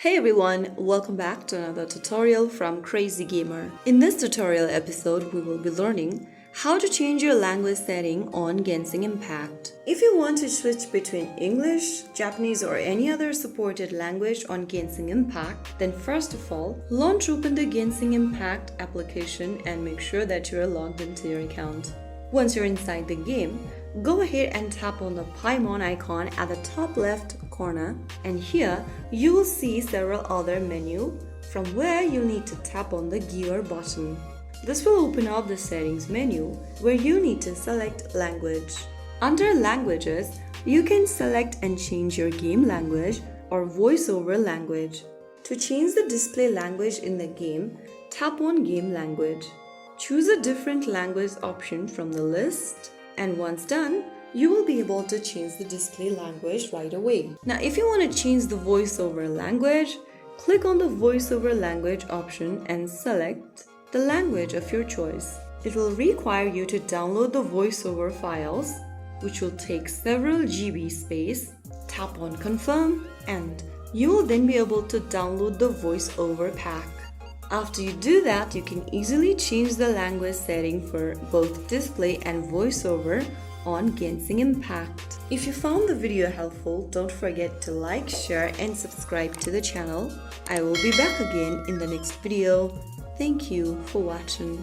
Hey everyone, welcome back to another tutorial from Crazy Gamer. In this tutorial episode, we will be learning how to change your language setting on Genshin Impact. If you want to switch between English, Japanese or any other supported language on Genshin Impact, then first of all, launch open the Genshin Impact application and make sure that you are logged into your account. Once you're inside the game, go ahead and tap on the Paimon icon at the top left corner, and here you will see several other menus from where you need to tap on the gear button. This will open up the settings menu where you need to select language. Under languages, you can select and change your game language or voiceover language. To change the display language in the game, tap on game language. Choose a different language option from the list, and once done, you will be able to change the display language right away. Now, if you want to change the voiceover language, click on the voiceover language option and select the language of your choice. It will require you to download the voiceover files, which will take several GB space. Tap on confirm, and you will then be able to download the voiceover pack. After you do that, you can easily change the language setting for both display and voiceover on Genshin Impact. If you found the video helpful, don't forget to like, share and subscribe to the channel. I will be back again in the next video. Thank you for watching.